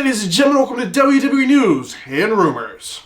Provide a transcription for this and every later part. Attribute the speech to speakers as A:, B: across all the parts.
A: Ladies and gentlemen, welcome to WWE News and Rumors.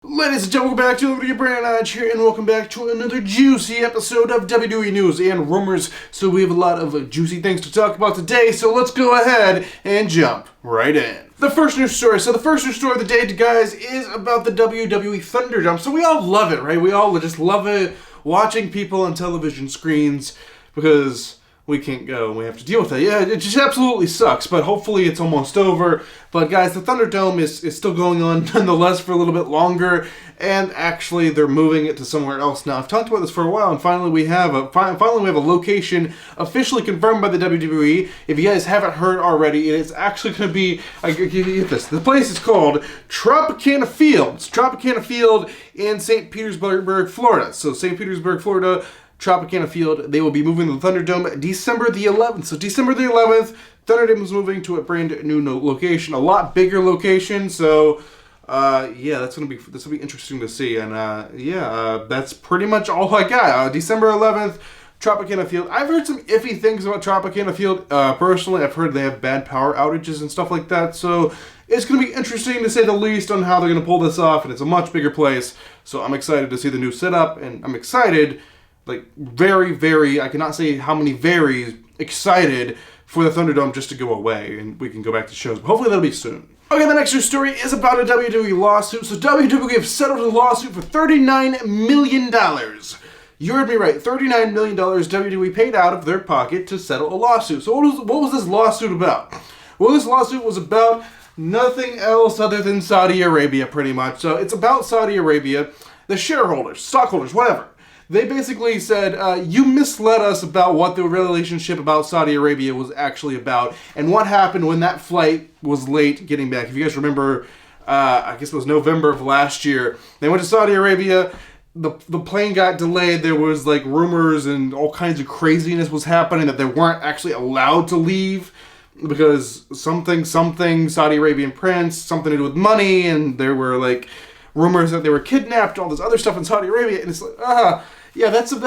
A: Ladies and gentlemen, welcome back to WWE Brand here, and welcome back to another juicy episode of WWE News and Rumors. So we have a lot of juicy things to talk about today, so let's go ahead and jump right in. The first news story of the day, guys, is about the WWE Thunderdome. So we all love it, right? We all just love it, watching people on television screens, because we can't go and we have to deal with it. Yeah, it just absolutely sucks, but hopefully it's almost over. But guys, the Thunderdome is still going on nonetheless for a little bit longer, and actually they're moving it to somewhere else now. I've talked about this for a while, and finally we have a location officially confirmed by the WWE. If you guys haven't heard already, it is actually going to be, get this, the place is called Tropicana Field. It's Tropicana Field in St. Petersburg, Florida. So St. Petersburg, Florida, Tropicana Field. They will be moving to the Thunderdome December the 11th. So December the 11th, Thunderdome is moving to a brand new location, a lot bigger location. So yeah, that's gonna be interesting to see. And that's pretty much all I got. December 11th, Tropicana Field. I've heard some iffy things about Tropicana Field. Personally, I've heard they have bad power outages and stuff like that. So it's going to be interesting to say the least on how they're going to pull this off. And it's a much bigger place. So I'm excited to see the new setup, and I'm excited. Like, very, very, I cannot say how many very excited for the Thunderdome just to go away, and we can go back to shows. But hopefully that'll be soon. Okay, the next news story is about a WWE lawsuit. So WWE have settled a lawsuit for $39 million. You heard me right, $39 million WWE paid out of their pocket to settle a lawsuit. So what was this lawsuit about? Well, this lawsuit was about nothing else other than Saudi Arabia, pretty much. So it's about Saudi Arabia, the shareholders, stockholders, whatever. They basically said, you misled us about what the relationship about Saudi Arabia was actually about, and what happened when that flight was late getting back. If you guys remember, I guess it was November of last year, they went to Saudi Arabia, the plane got delayed, there was like rumors and all kinds of craziness was happening that they weren't actually allowed to leave, because something, Saudi Arabian prince, something to do with money, and there were like rumors that they were kidnapped, all this other stuff in Saudi Arabia, and it's like, yeah, that's a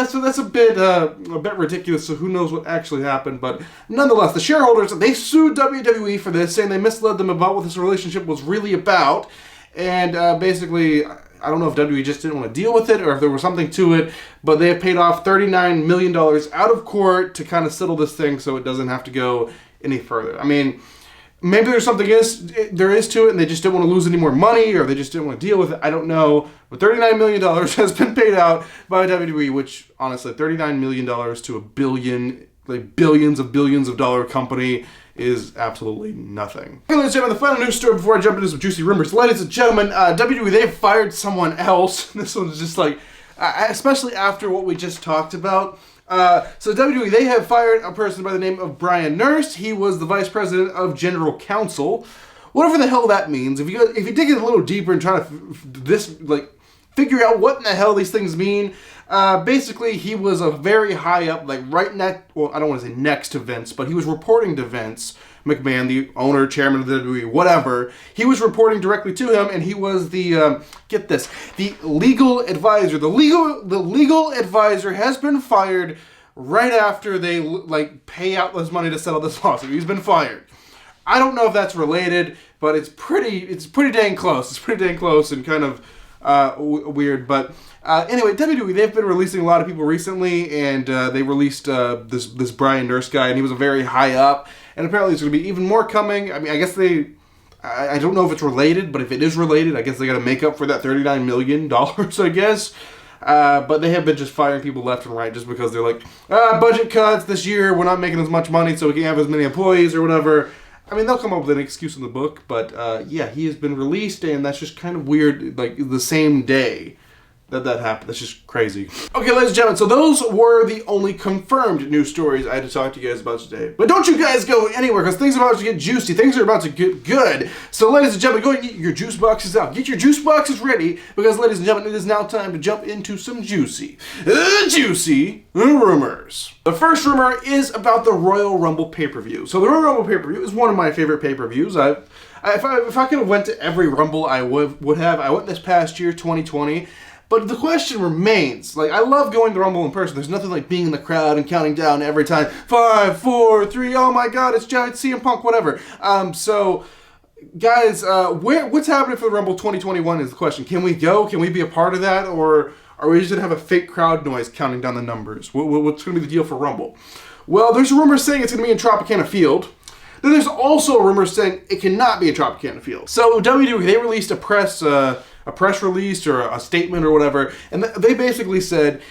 A: bit ridiculous. So who knows what actually happened? But nonetheless, the shareholders, they sued WWE for this, saying they misled them about what this relationship was really about. And basically, I don't know if WWE just didn't want to deal with it or if there was something to it, but they have paid off $39 million out of court to kind of settle this thing, so it doesn't have to go any further. I mean, maybe there's something there is to it, and they just didn't want to lose any more money, or they just didn't want to deal with it. I don't know. But $39 million has been paid out by WWE, which, honestly, $39 million to a billion, like billions of dollar company is absolutely nothing. Okay, ladies and gentlemen, the final news story before I jump into some juicy rumors. Ladies and gentlemen, WWE, they've fired someone else. This one's just like, especially after what we just talked about. So WWE, they have fired a person by the name of Brian Nurse. He was the vice president of general counsel. Whatever the hell that means. If you dig in a little deeper and try to figure out what in the hell these things mean, basically he was a very high up, like right next, well, I don't want to say next to Vince, but he was reporting to Vince McMahon, the owner, chairman of the WWE, whatever. He was reporting directly to him, and he was the, get this, the legal advisor. The legal advisor has been fired right after they, pay out this money to settle this lawsuit. He's been fired. I don't know if that's related, but it's pretty dang close. It's pretty dang close and kind of weird. But anyway, WWE, they've been releasing a lot of people recently, and they released this Brian Nurse guy, and he was a very high up. And apparently there's going to be even more coming. I mean, I guess I don't know if it's related, but if it is related, I guess they got to make up for that $39 million, I guess. But they have been just firing people left and right just because they're like, budget cuts this year, we're not making as much money, so we can't have as many employees or whatever. I mean, they'll come up with an excuse in the book, but yeah, he has been released, and that's just kind of weird, like the same day that happened. That's just crazy. Okay, ladies and gentlemen, so those were the only confirmed news stories I had to talk to you guys about today. But don't you guys go anywhere, because things are about to get juicy. Things are about to get good. So, ladies and gentlemen, go and get your juice boxes out. Get your juice boxes ready, because, ladies and gentlemen, it is now time to jump into some juicy rumors. The first rumor is about the Royal Rumble pay-per-view. So, the Royal Rumble pay-per-view is one of my favorite pay-per-views. If I could have went to every Rumble, I would have. I went this past year, 2020. But the question remains, like, I love going to Rumble in person. There's nothing like being in the crowd and counting down every time. 5, 4, 3, oh my god, it's Giant CM Punk, whatever. So, guys, what's happening for the Rumble 2021 is the question. Can we go? Can we be a part of that? Or are we just going to have a fake crowd noise counting down the numbers? What's going to be the deal for Rumble? Well, there's a rumor saying it's going to be in Tropicana Field. Then there's also a rumor saying it cannot be in Tropicana Field. So WWE, they released a press release or a statement or whatever, and they basically said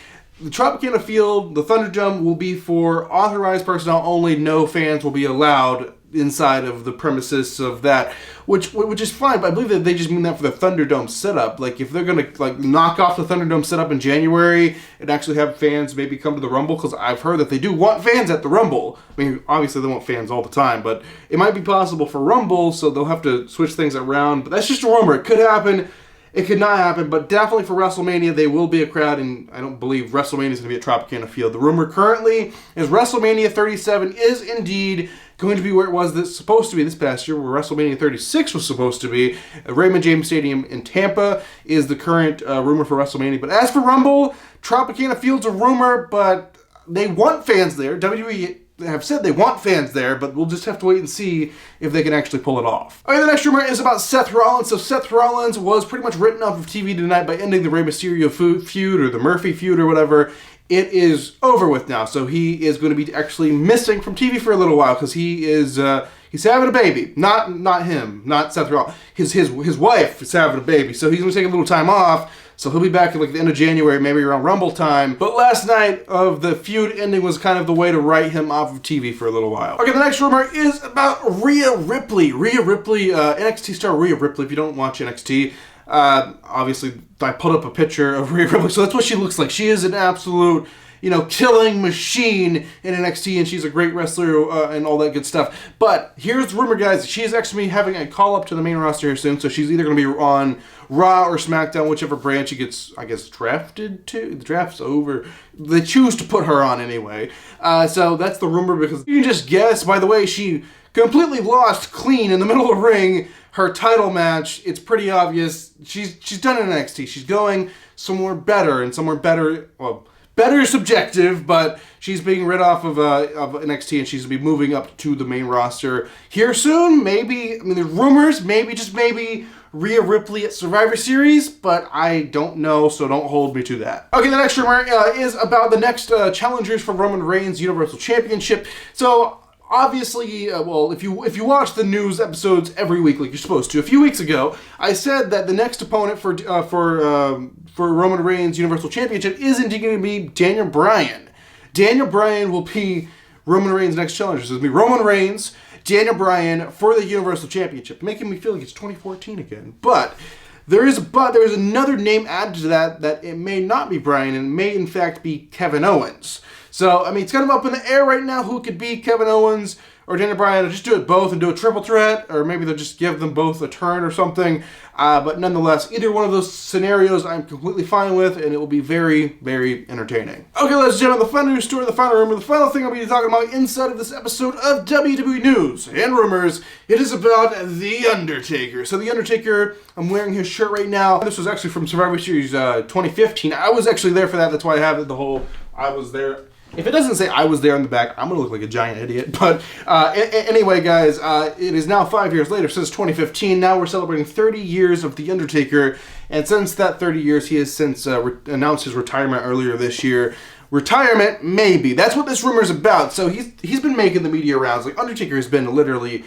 A: the Tropicana Field, the Thunderdome, will be for authorized personnel only. No fans will be allowed inside of the premises of that, which is fine, but I believe that they just mean that for the Thunderdome setup. Like, if they're gonna like knock off the Thunderdome setup in January and actually have fans maybe come to the Rumble, because I've heard that they do want fans at the Rumble. I mean, obviously they want fans all the time, but it might be possible for Rumble, so they'll have to switch things around. But that's just a rumor. It could happen. It could not happen, but definitely for WrestleMania, they will be a crowd, and I don't believe WrestleMania is going to be at Tropicana Field. The rumor currently is WrestleMania 37 is indeed going to be where it was supposed to be this past year, where WrestleMania 36 was supposed to be. Raymond James Stadium in Tampa is the current rumor for WrestleMania. But as for Rumble, Tropicana Field's a rumor, but they want fans there. WWE have said they want fans there, but we'll just have to wait and see if they can actually pull it off. Okay, the next rumor is about Seth Rollins. So Seth Rollins was pretty much written off of TV tonight by ending the Rey Mysterio feud, or the Murphy feud, or whatever. It is over with now, so he is going to be actually missing from TV for a little while, because he's having a baby. Not him, not Seth Rollins. His wife is having a baby, so he's going to take a little time off. So he'll be back at like the end of January, maybe around Rumble time. But last night of the feud ending was kind of the way to write him off of TV for a little while. Okay, the next rumor is about Rhea Ripley. Rhea Ripley, NXT star Rhea Ripley. If you don't watch NXT, obviously I put up a picture of Rhea Ripley, so that's what she looks like. She is an absolute, killing machine in NXT, and she's a great wrestler and all that good stuff. But here's the rumor, guys. She is actually having a call-up to the main roster here soon, so she's either going to be on Raw or SmackDown, whichever brand she gets, I guess, drafted to. The draft's over. They choose to put her on anyway. So that's the rumor, because you can just guess. By the way, she completely lost clean in the middle of the ring her title match. It's pretty obvious. She's done it in NXT. She's going somewhere better, and somewhere better, well, better is subjective, but she's being rid off of NXT, and she's going to be moving up to the main roster here soon. Maybe, I mean, there's rumors, maybe, just maybe, Rhea Ripley at Survivor Series, but I don't know, so don't hold me to that. Okay, the next rumor is about the next challengers for Roman Reigns' Universal Championship. So, obviously, well, if you watch the news episodes every week like you're supposed to, a few weeks ago, I said that the next opponent for Roman Reigns' Universal Championship is indeed going to be Daniel Bryan. Daniel Bryan will be Roman Reigns' next challenger. So it's going to be Roman Reigns, Daniel Bryan for the Universal Championship, making me feel like it's 2014 again. But there is another name added to that it may not be Bryan, and may in fact be Kevin Owens. So, I mean, it's kind of up in the air right now who could be Kevin Owens or Daniel Bryan, or just do it both and do a triple threat, or maybe they'll just give them both a turn or something. But nonetheless, either one of those scenarios I'm completely fine with, and it will be very, very entertaining. Okay, ladies and gentlemen, the final news story, the final rumor, the final thing I'll be talking about inside of this episode of WWE News and Rumors, it is about The Undertaker. So The Undertaker, I'm wearing his shirt right now. This was actually from Survivor Series 2015. I was actually there for that. That's why I have it, I was there. If it doesn't say I was there in the back, I'm going to look like a giant idiot. But anyway, guys, it is now 5 years later, since 2015. Now we're celebrating 30 years of The Undertaker. And since that 30 years, he has since announced his retirement earlier this year. Retirement, maybe. That's what this rumor is about. So he's been making the media rounds. Like, Undertaker has been literally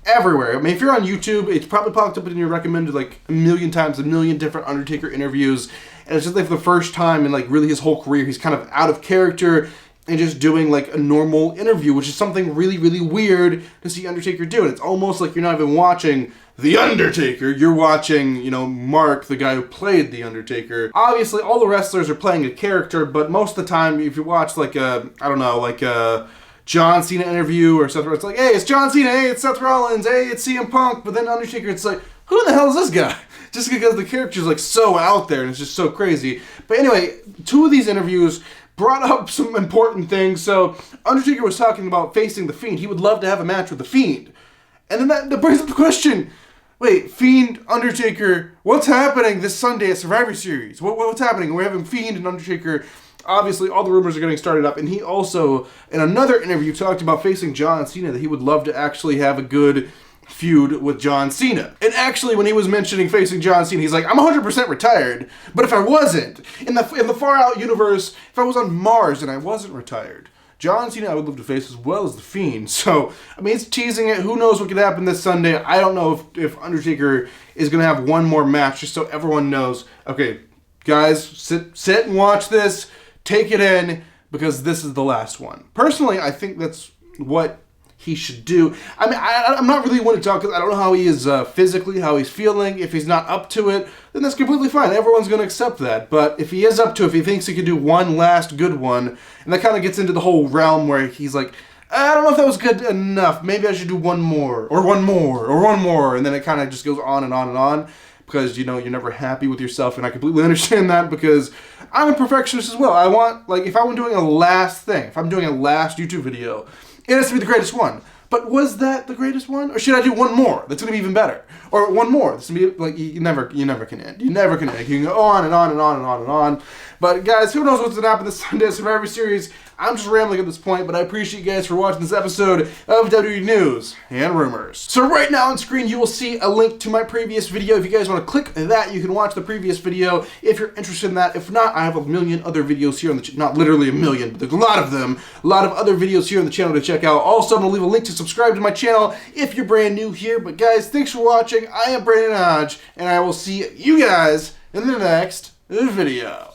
A: everywhere. I mean, if you're on YouTube, it's probably popped up in your recommended like a million times, a million different Undertaker interviews. And it's just like for the first time in like really his whole career, he's kind of out of character and just doing like a normal interview, which is something really, really weird to see Undertaker do. And it's almost like you're not even watching The Undertaker. You're watching, Mark, the guy who played The Undertaker. Obviously, all the wrestlers are playing a character, but most of the time, if you watch like a John Cena interview or something, it's like, hey, it's John Cena, hey, it's Seth Rollins, hey, it's CM Punk, but then Undertaker, it's like, who the hell is this guy? Just because the character's like so out there and it's just so crazy. But anyway, 2 of these interviews brought up some important things. So Undertaker was talking about facing the Fiend. He would love to have a match with the Fiend. And then that brings up the question, wait, Fiend, Undertaker, what's happening this Sunday at Survivor Series? What's happening? We're having Fiend and Undertaker. Obviously, all the rumors are getting started up. And he also, in another interview, talked about facing John Cena, that he would love to actually have a good feud with John Cena. And actually, when he was mentioning facing John Cena, he's like, I'm 100% retired, but if I wasn't, in the far out universe, if I was on Mars and I wasn't retired, John Cena I would love to face as well as The Fiend. So, I mean, it's teasing it. Who knows what could happen this Sunday. I don't know if Undertaker is going to have one more match, just so everyone knows, okay, guys, sit and watch this, take it in, because this is the last one. Personally, I think that's what he should do. I mean, I'm not really one to talk, because I don't know how he is physically, how he's feeling. If he's not up to it, then that's completely fine. Everyone's going to accept that. But if he is up to it, if he thinks he can do one last good one, and that kind of gets into the whole realm where he's like, I don't know if that was good enough. Maybe I should do one more, or one more, or one more. And then it kind of just goes on and on and on, because, you're never happy with yourself. And I completely understand that, because I'm a perfectionist as well. I want, like, if I'm doing a last thing, if I'm doing a last YouTube video, it has to be the greatest one. But was that the greatest one? Or should I do one more that's going to be even better? Or one more that's going to be, like, you never can end. You never can end. You can go on and on and on and on and on. But, guys, who knows what's going to happen this Sunday Survivor Series? I'm just rambling at this point, but I appreciate you guys for watching this episode of WWE News and Rumors. So right now on screen, you will see a link to my previous video. If you guys want to click that, you can watch the previous video if you're interested in that. If not, I have a million other videos here on the channel. Not literally a million, but there's a lot of them. A lot of other videos here on the channel to check out. Also, I'm going to leave a link to subscribe to my channel if you're brand new here. But guys, thanks for watching. I am Brandon Hodge, and I will see you guys in the next video.